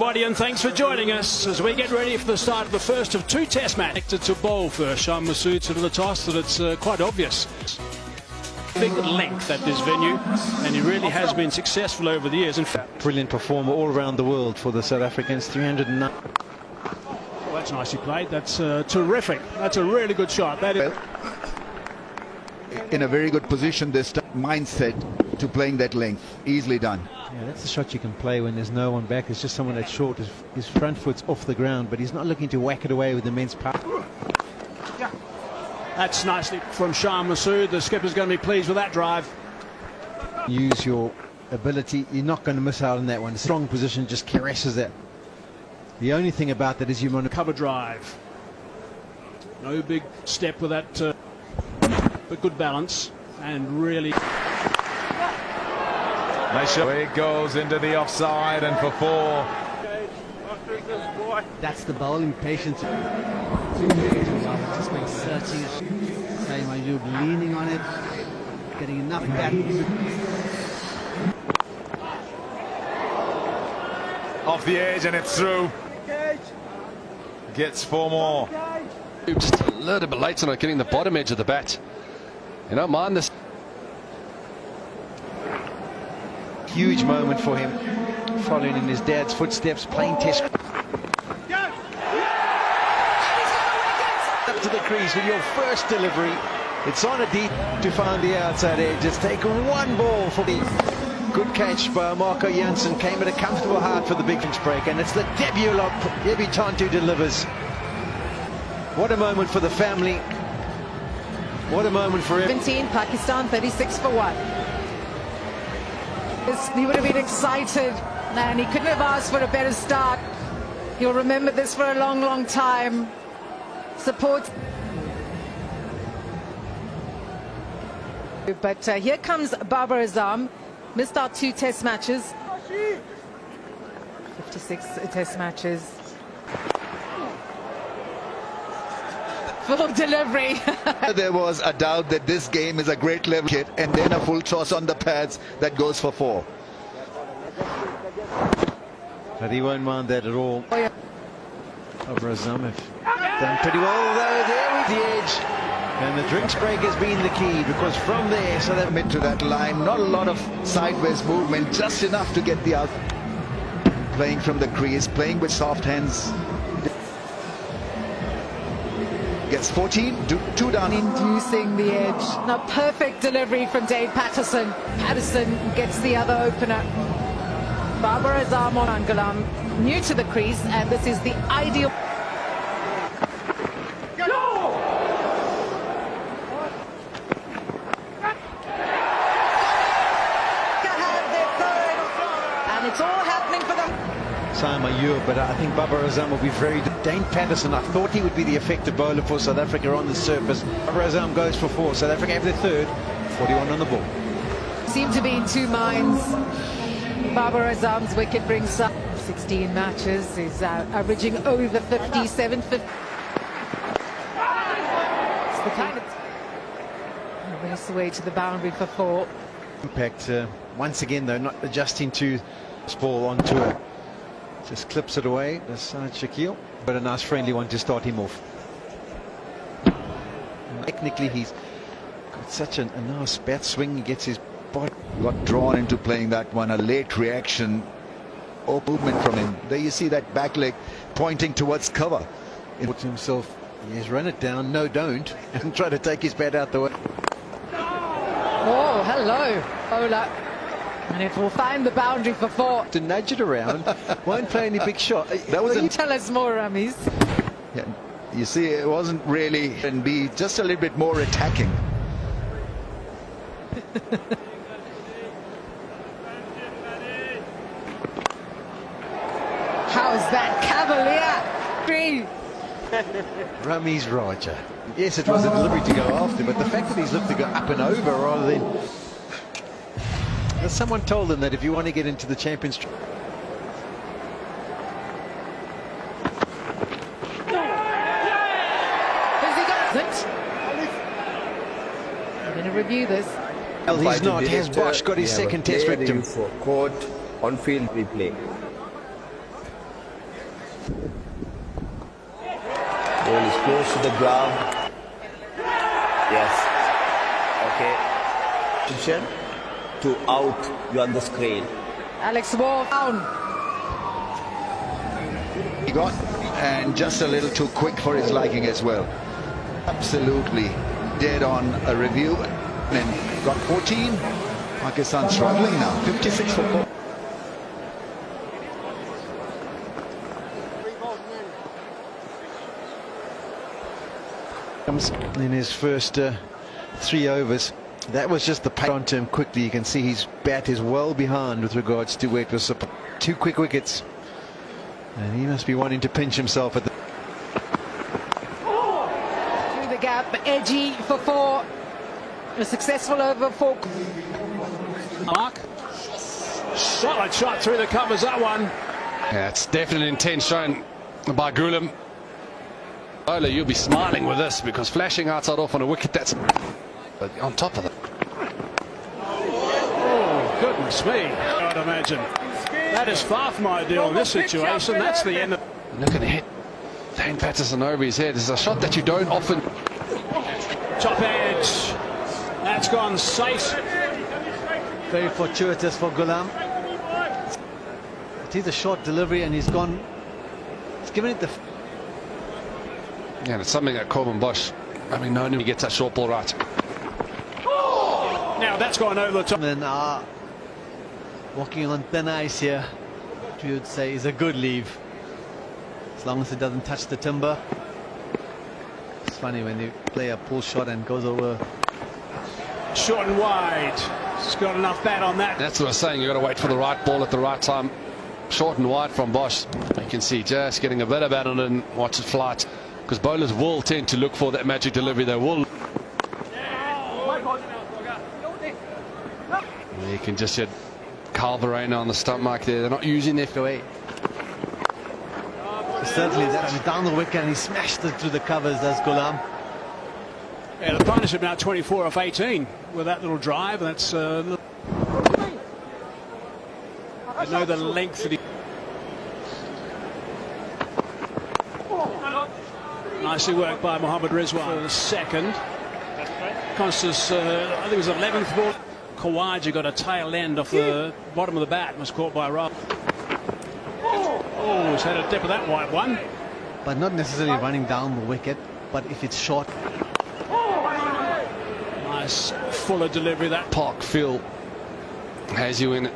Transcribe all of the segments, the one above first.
everybody, and thanks for joining us as we get ready for the start of the first of two test matches. To bowl for Shan Masood to the toss, that it's quite obvious. Big length at this venue, and he really has been successful over the years. In fact, brilliant performer all around the world for the South Africans. 309. well, that's nicely played. That's terrific. That's a really good shot. That is in a very good position this time. Mindset to playing that length. Easily done. Yeah, that's the shot you can play when there's no one back. It's just someone that's short. His front foot's off the ground, but he's not looking to whack it away with immense power. That's nicely from Shan Masood. The skipper's going to be pleased with that drive. Use your ability. You're not going to miss out on that one. Strong position, just caresses that. The only thing about that is you want to Cover drive. No big step with that, but good balance and really. It goes into the offside and for 4. That's the bowling patience. Just make certain, saying when you're leaning on it, getting enough back. Off the edge and it's through. Gets 4 more. Just a little bit late tonight getting the bottom edge of the bat. You don't mind this. huge moment for him, following in his dad's footsteps, playing test. Up to the crease with your first delivery. It's on a deep to find the outside edge. It's taken one ball for the good catch by Marco Jansen. Came at a comfortable height for the big finish break, and it's the debutant who delivers. What a moment for the family. What a moment for him. 17, Pakistan 36 for 1. He would have been excited, and he couldn't have asked for a better start. He'll remember this for a long, long time. Support. But here comes Babar Azam. Missed out 2 test matches. 56 test matches. Full delivery. There was a doubt that this game is a great level hit, and then a full toss on the pads that goes for 4. But he won't mind that at all. Babar Azam have done pretty well though there with the edge. And the drinks break has been the key, because from there, so they've Into that line, not a lot of sideways movement, just enough to get the out. Playing from the crease, playing with soft hands. Gets 14, 2 down. Inducing the edge. Now perfect delivery from Dave Patterson. Patterson gets the other opener. Babar Azam on Angolam, new to the crease, and this is the ideal. And it's all happening for them. Sam Ayub, but I think Babar Azam will be very... Dane Patterson, I thought he would be the effective bowler for South Africa on the surface. Babar Azam goes for 4. South Africa have their third. 41 on the ball. Seem to be in 2 minds. Babar Azam's wicket brings up 16 matches. He's averaging over 57. It's the kind of... race away to the boundary for 4. Impact, once again, though, not adjusting to this ball on tour. Just clips it away, the side Shakil, but a nice friendly one to start him off. Technically, he's got such a nice bat swing. He gets his body. Got drawn into playing that one, a late reaction. Movement from him. There you see that back leg pointing towards cover. Thought to himself, yes, run it down, no don't, and try to take his bat out the way. Oh, hello, Ola. And it will find the boundary for 4. To nudge it around, won't play any big shot. That was Will you tell us more, Rameez? Yeah, you see, it wasn't really, and be just a little bit more attacking. How's that cavalier? 3. Rameez Raja. Yes, it was a delivery to go after, but the fact that he's looked to go up and over rather than... Someone told him that if you want to get into the Champions... Has he got it? I'm going to review this. Well, he's not. Has Bosch got his second test victim? For court on-field replay. Ball is close to the glove. Yes. Okay. Position to out. You on the screen. Alex Wall down. He got, and just a little too quick for his liking as well. Absolutely dead on a review. And got 14. Pakistan struggling now. 56 for 4. In his first 3 overs. That was just the pace onto him quickly. You can see his bat is well behind with regards to where it was. 2 quick wickets. And he must be wanting to pinch himself at the... Through the gap, edgy for 4. A successful over 4. Mark. Solid shot through the covers, that one. Yeah, it's definite intent shown by Gulam. Ola, you'll be smiling with this because flashing outside off on a wicket, that's on top of it. Oh, goodness me, I'd imagine. That is far from ideal in this situation. That's the end of... Looking to hit Dane Patterson over his head. It's a shot that you don't often... Top edge. That's gone safe. Very fortuitous for Gulam. It is a short delivery and he's gone. He's given it the... Yeah, and it's something that Corbin Bosch, I mean, no one he gets that short ball right. Now that's gone over the top. And walking on thin ice here, we would say is a good leave. As long as it doesn't touch the timber. It's funny when you play a pull shot and goes over. Short and wide. He's got enough bat on that. That's what I was saying, you've got to wait for the right ball at the right time. Short and wide from Bosch. You can see just getting a bit of bat on it and watch it fly. Because bowlers will tend to look for that magic delivery. They will. You can just hit Calvarena on the stump mark there. They're not using their Away. Certainly that went down the wicket and he smashed it through the covers as Gulam. Yeah, the partnership now 24 off 18 with that little drive. That's I know the length of the... Nicely worked by Mohammad Rizwan for the second. Constance, I think it was 11th ball. Khawaja got a tail end off the bottom of the bat and was caught by Rob. Oh, he's had a dip of that white one. But not necessarily running down the wicket, but if it's short. Nice fuller delivery that. Park Phil has you in it.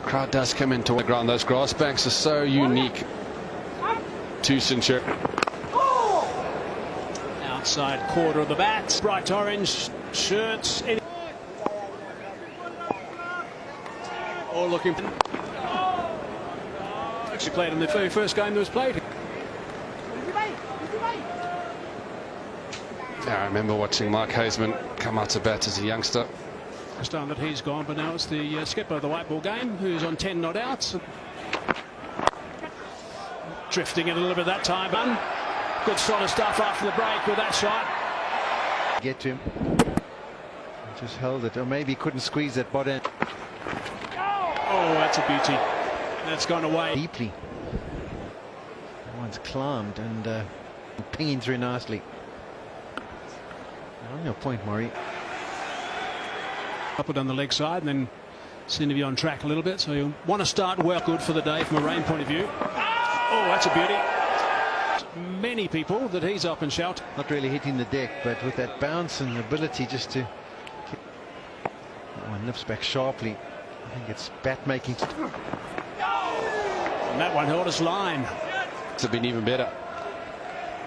Crowd does come into the ground. Those grass banks are so unique to Centurion. Outside quarter of the bat. Bright orange shirts. All looking. Actually played in the very first game that was played. I remember watching Mark Hazeman come out to bat as a youngster. It's time that he's gone, but now it's the skipper of the white ball game who's on 10 not outs. Drifting in a little bit that time, man. Good solid stuff after the break with that shot. Get to him. Just held it, or maybe couldn't squeeze that bottom. Oh, that's a beauty. That's gone away. Deeply. That one's climbed and pinging through nicely. On your point, Murray. Up and down the leg side and then seem to be on track a little bit. So you want to start well. Good for the day from a rain point of view. Oh, that's a beauty. Many people that he's up and shout. Not really hitting the deck, but with that bounce and ability just to... That one lifts back sharply. I think it's bat making. And that one held his line. It's been even better.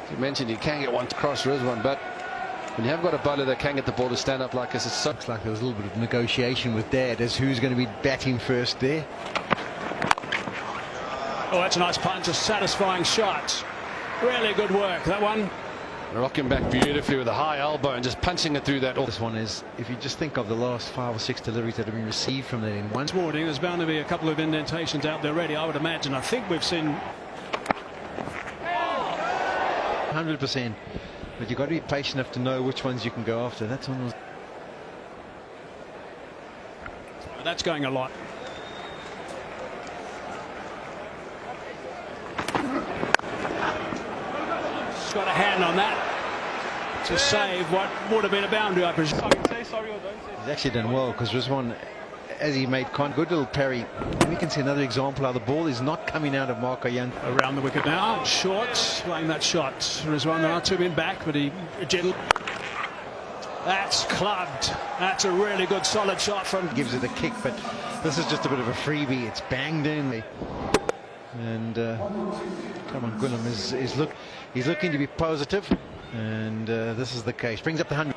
As you mentioned, you can get one to cross Rizwan, but when you have got a bowler that can get the ball to stand up like this, it's so... Looks like there was a little bit of negotiation with Dad as who's going to be batting first there. Oh, that's a nice punch, a satisfying shot. Really good work, that one. Rocking back beautifully with a high elbow and just punching it through that. This one is, if you just think of the last 5 or 6 deliveries that have been received from that in one. This morning, there's bound to be a couple of indentations out there already, I would imagine. I think we've seen... 100%. But you've got to be patient enough to know which ones you can go after. That's one. That's going a lot. got a hand on that to save what would have been a boundary, I presume. He's actually done well because Rizwan, as he made good little parry. And we can see another example how the ball is not coming out of Marco Jan. Around the wicket now, short, playing that shot. Rizwan, there are two men back, but he gentle. That's clubbed. That's a really good solid shot from. Gives it a kick, but this is just a bit of a freebie. It's banged in. And Cameron Gulam he's looking to be positive, and this is the case. Brings up the 100.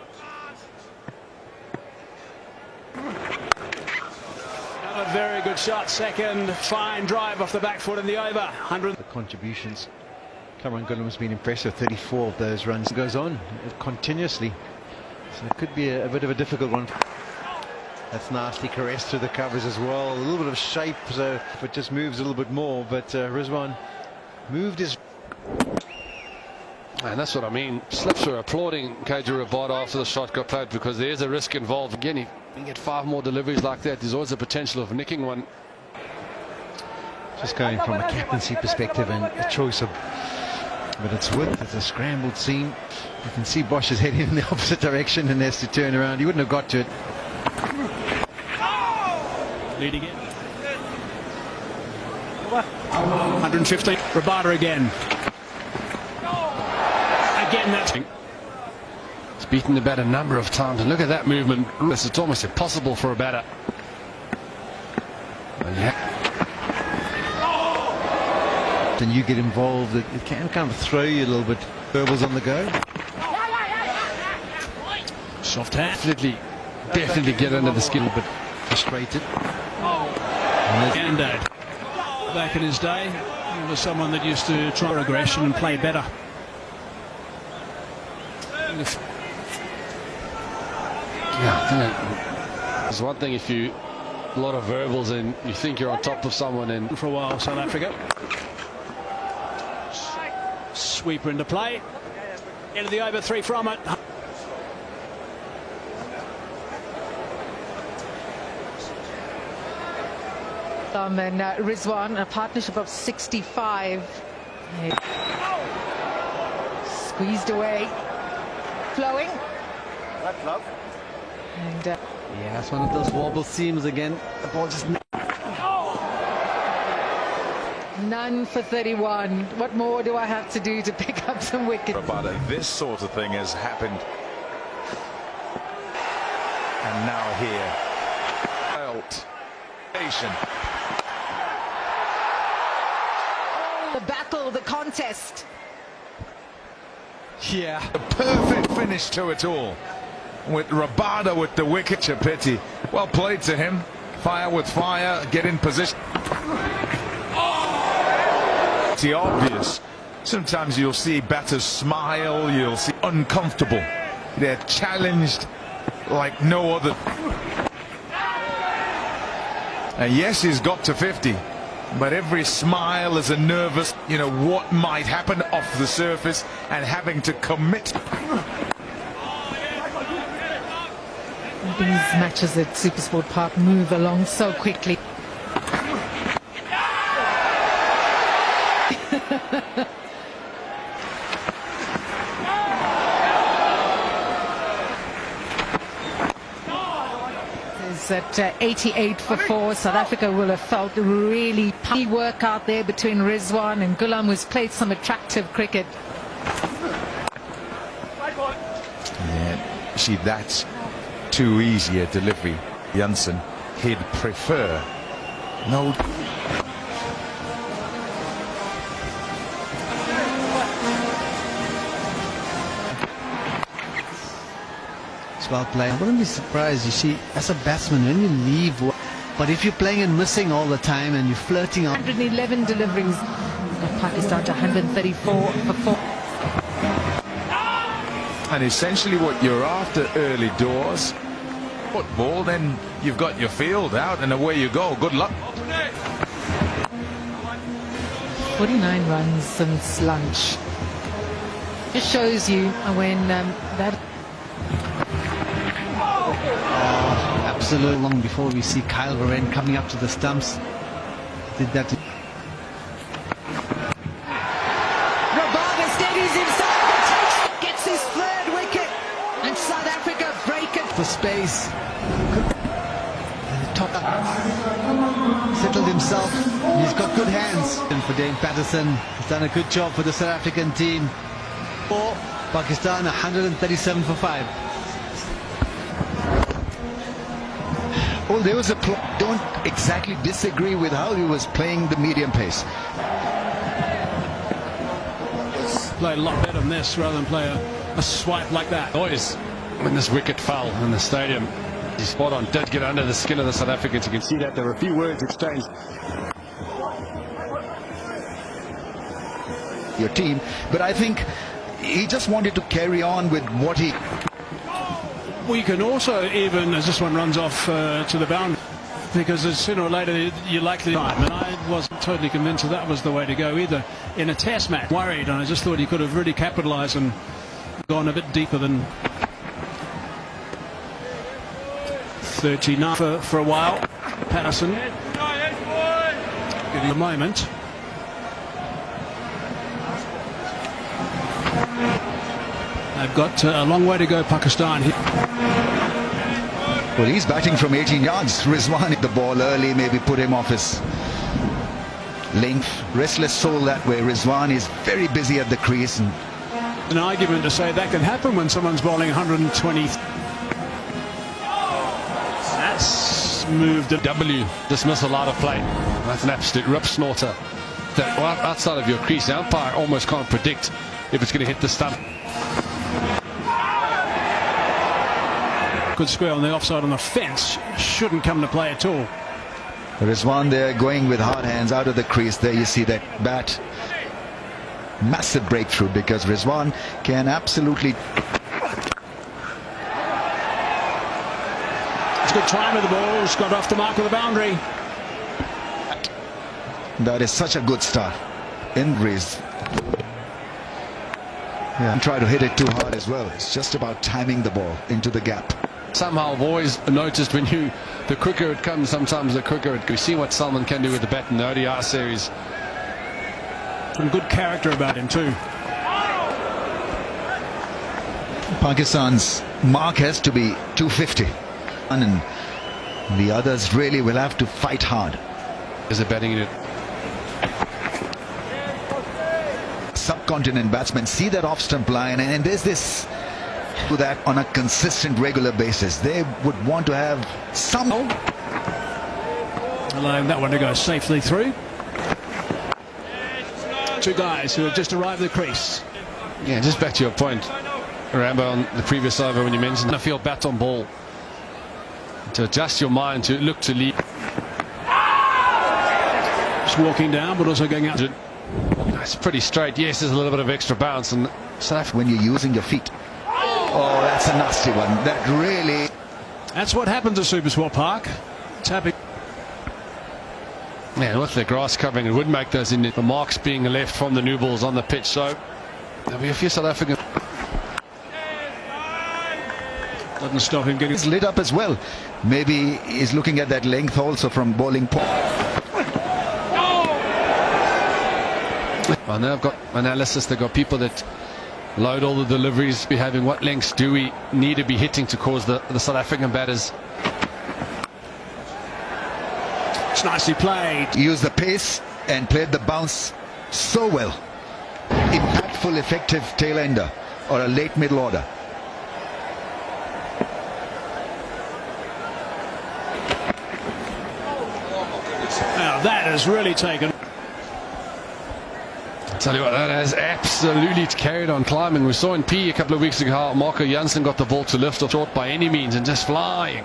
A very good shot, second, fine drive off the back foot in the over. 100. The contributions. Cameron Gulam has been impressive, 34 of those runs. It goes on continuously, so it could be a bit of a difficult one. That's nicely caressed through the covers as well. A little bit of shape, so if it just moves a little bit more, but Rizwan moved his. And that's what I mean. Slips were applauding KJ Rabada after the shot got played because there is a risk involved. Again, if you get 5 more deliveries like that, there's always a potential of nicking one. Just going from a captaincy perspective and a choice of, but it's width, it's a scrambled seam. You can see Bosch is heading in the opposite direction and has to turn around. He wouldn't have got to it. Leading it. 115. Rabada again. Again, that's. It's beaten the bat a number of times, and look at that movement. It's almost impossible for a batter. And you get involved, it can kind of throw you a little bit. Verbals on the go. Soft hand. Definitely get under the skin. But frustrated. Gandad, back in his day, he was someone that used to try aggression and play better. There's one thing if you a lot of verbals and you think you're on top of someone, and for a while, South Africa. Sweeper into play. Into the over 3 from it. And Rizwan, a partnership of 65. Squeezed away. Flowing. That's love. And Yeah, it's one of those wobble seams again. The ball just. none for 31. What more do I have to do to pick up some wickets? But this sort of thing has happened. And now here. The battle, the contest. Yeah, a perfect finish to it all. With Rabada with the wicket. Chapeti, well played to him. Fire with fire, get in position. It's obvious. Sometimes you'll see batters smile, you'll see uncomfortable. They're challenged like no other. And yes, he's got to 50, but every smile is a nervous, what might happen off the surface and having to commit. These matches at Supersport Park move along so quickly. Is at 88 for 4. South Africa will have felt really pumpy work out there between Rizwan and Gulam, who's played some attractive cricket. Yeah, see, that's too easy a delivery. Jansen, he'd prefer no. Well played. I wouldn't be surprised, you see, as a batsman, when you leave, but if you're playing and missing all the time and you're flirting on. 111 deliveries. Got Pakistan to 134 for 4. And essentially what you're after early doors, football, then you've got your field out and away you go. Good luck. 49 runs since lunch. Just shows you when that. Absolutely long before we see Kyle Verreynne coming up to the stumps. Did that. Rabada steadies himself. for space. Top settled himself. He's got good hands. And for Dane Patterson, he's done a good job for the South African team. For Pakistan, 137 for 5. Well, there was a don't exactly disagree with how he was playing the medium pace. Play a lot better than this rather than play a swipe like that. Noise when this wicket fell in the stadium. He's spot on, did get under the skin of the South Africans. You can see that there were a few words exchanged. Your team, but I think he just wanted to carry on with what he. We can also even, as this one runs off to the boundary, because sooner or later you're likely to time, and I wasn't totally convinced that was the way to go either in a test match. Worried, and I just thought he could have really capitalised and gone a bit deeper than 39 for a while. Patterson getting a moment. They've got a long way to go, Pakistan here. Well, he's batting from 18 yards. Rizwan hit the ball early, maybe put him off his length. Restless soul that way. Rizwan is very busy at the crease. And an argument to say that can happen when someone's bowling 120. That's moved a W dismissal out of play. That's an absolute rip snorter. That right outside of your crease, the umpire almost can't predict if it's going to hit the stump. Good square on the offside on the fence. Shouldn't come to play at all. Rizwan there going with hard hands out of the crease. There you see that bat. Massive breakthrough because Rizwan can absolutely. It's a good time with the ball. It's got off the mark of the boundary. That is such a good start. Injuries. Yeah, and try to hit it too hard as well. It's just about timing the ball into the gap. Somehow I've always noticed when the quicker it comes, sometimes the quicker it goes. We see what Salman can do with the bat in the ODI series. Some good character about him too. Pakistan's mark has to be 250. And the others really will have to fight hard. Is it batting it? Subcontinent batsmen see that off-stump line, and there's this do that on a consistent regular basis. They would want to have some allowing that one to go safely through. Two guys who have just arrived at the crease. Yeah, just back to your point, Rambo, on the previous over when you mentioned a field bat on ball, to adjust your mind to look to lead. Just walking down but also going out. It's pretty straight. Yes, there's a little bit of extra bounce, and when you're using your feet. Oh, that's a nasty one. That really. That's what happens at Supersport Park. It's happening. Yeah, with the grass covering, it would make those in the marks being left from the new balls on the pitch. So there'll be a few South Africans. Doesn't stop him getting. He's lit up as well. Maybe he's looking at that length also from bowling point. Well, now I've got analysis. They've got people that load all the deliveries, be having what lengths do we need to be hitting to cause the South African batters. It's nicely played. Used the pace and played the bounce so well. Impactful, effective tail ender or a late middle order. Now that has really taken. Tell you what, that has absolutely carried on climbing. We saw in P a couple of weeks ago how Marco Jansen got the ball to lift off short by any means and just flying.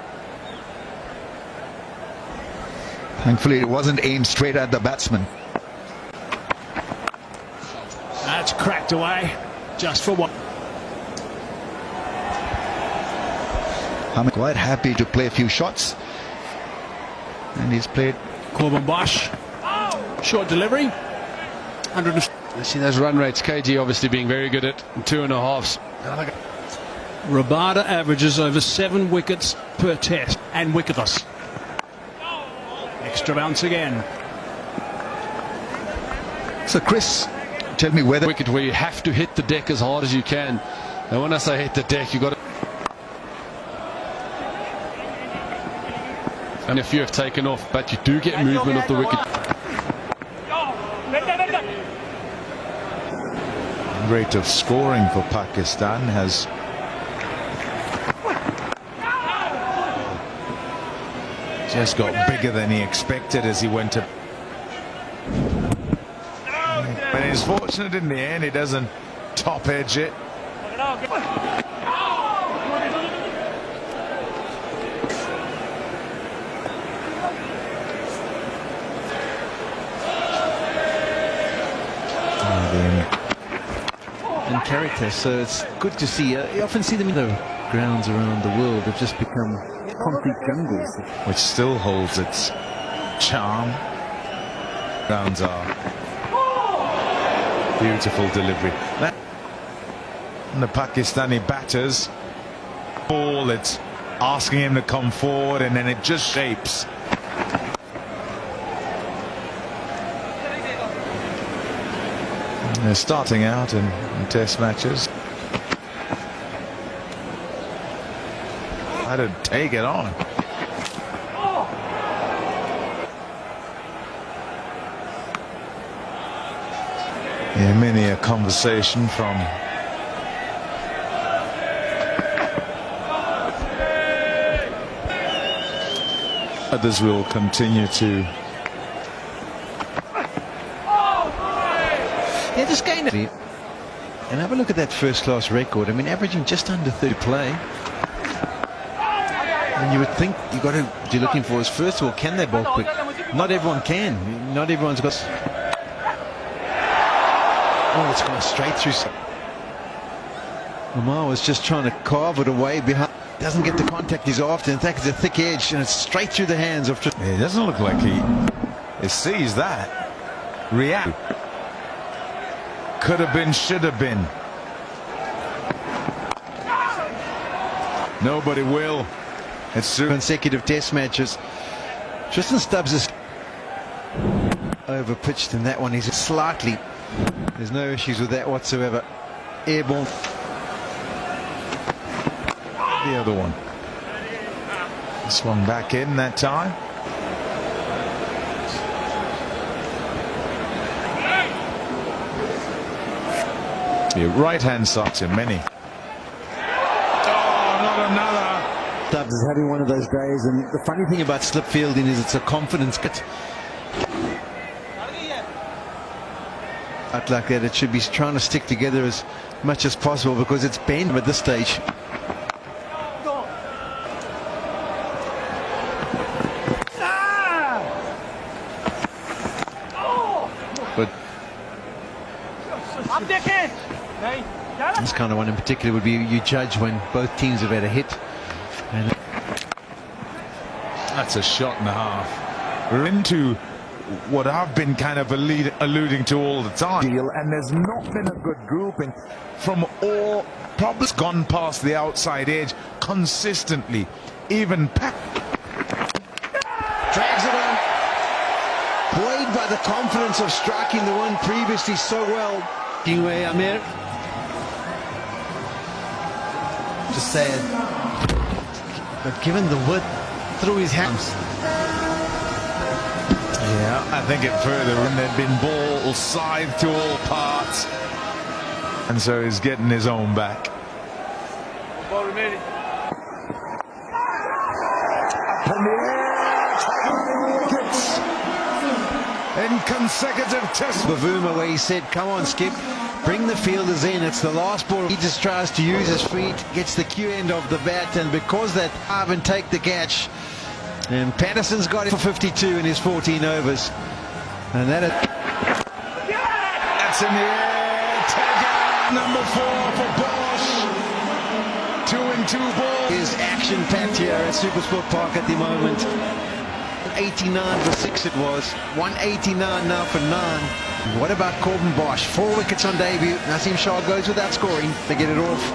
Thankfully it wasn't aimed straight at the batsman. That's cracked away just for one. I'm quite happy to play a few shots, and he's played. Corbin Bosch, short delivery, 100. You see those run rates, KG obviously being very good at 2.5s. Rabada averages over 7 wickets per test and wicketless. Extra bounce again. So Chris, tell me whether wicket where you have to hit the deck as hard as you can. And when I say hit the deck, you got to. And a few have taken off, but you do get movement of the wicket. Rate of scoring for Pakistan has just got bigger than he expected as he went to. But he's fortunate in the end, he doesn't top edge it. And character, so it's good to see. You often see them in the grounds around the world have just become concrete jungles, which still holds its charm. Grounds are beautiful delivery. And the Pakistani batters, ball, it's asking him to come forward, and then it just shapes. They're starting out in test matches. How to take it on. Yeah, many a conversation from others will continue to. Yeah, just gain it. And have a look at that first-class record. I mean, averaging just under 30 play. And you would think you're looking for is, first of all, can they bowl quick? Not everyone can. Not everyone's got. Oh, it's gone straight through. Lamar was just trying to carve it away behind. Doesn't get the contact he's after. In fact, it's a thick edge, and it's straight through the hands of. It doesn't look like he sees that. React. Could have been, should have been. Nobody will. It's consecutive test matches. Tristan Stubbs is over-pitched in that one. He's slightly. There's no issues with that whatsoever. Airborne. The other one. Swung back in that time. The right-hand side to many. Oh, not another. Stubbs is having one of those days, and the funny thing about slip fielding is it's a confidence kit. Out like that, it should be trying to stick together as much as possible because it's bent at this stage. But this kind of one in particular would be you judge when both teams have had a hit. And that's a shot and a half. We're into what I've been kind of alluding to all the time, and there's not been a good grouping from all. Probably gone past the outside edge consistently. Even drags it on. Played by the confidence of striking the one previously so well. Kingway Amir. Just saying. But given the width through his hands. Yeah, I think it further, and there'd been balls scythed to all parts, and so he's getting his own back. Up in the air, wickets in consecutive tests. Bavuma, where he said, "Come on, Skip, bring the fielders in. It's the last ball." He just tries to use his feet, gets the cue end of the bat, and because that Ivan take the catch. And Patterson's got it for 52 in his 14 overs. And that's in the air. Tag number 4 for Bosch. 2-2 ball. Is action-packed here at Supersport Park at the moment. 89 for 6 it was. 189 now for 9. What about Corbin Bosch? 4 wickets on debut. Naseem Shah goes without scoring to get it off.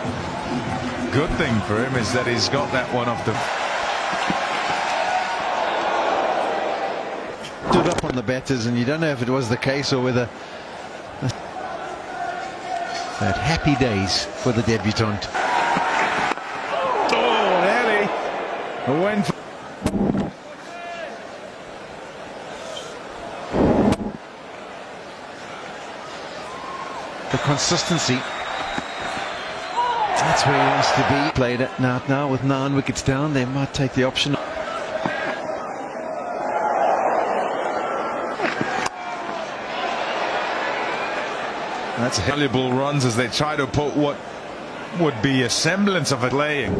Good thing for him is that he's got that one off the. Stood up on the batters, and you don't know if it was the case or whether that happy days for the debutant. Oh, Ellie went. The consistency. That's where he wants to be. Played it now with 9 wickets down. They might take the option. That's valuable runs as they try to put what would be a semblance of a playing.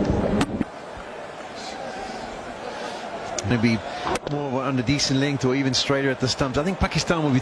Maybe more on a decent length or even straighter at the stumps. I think Pakistan will be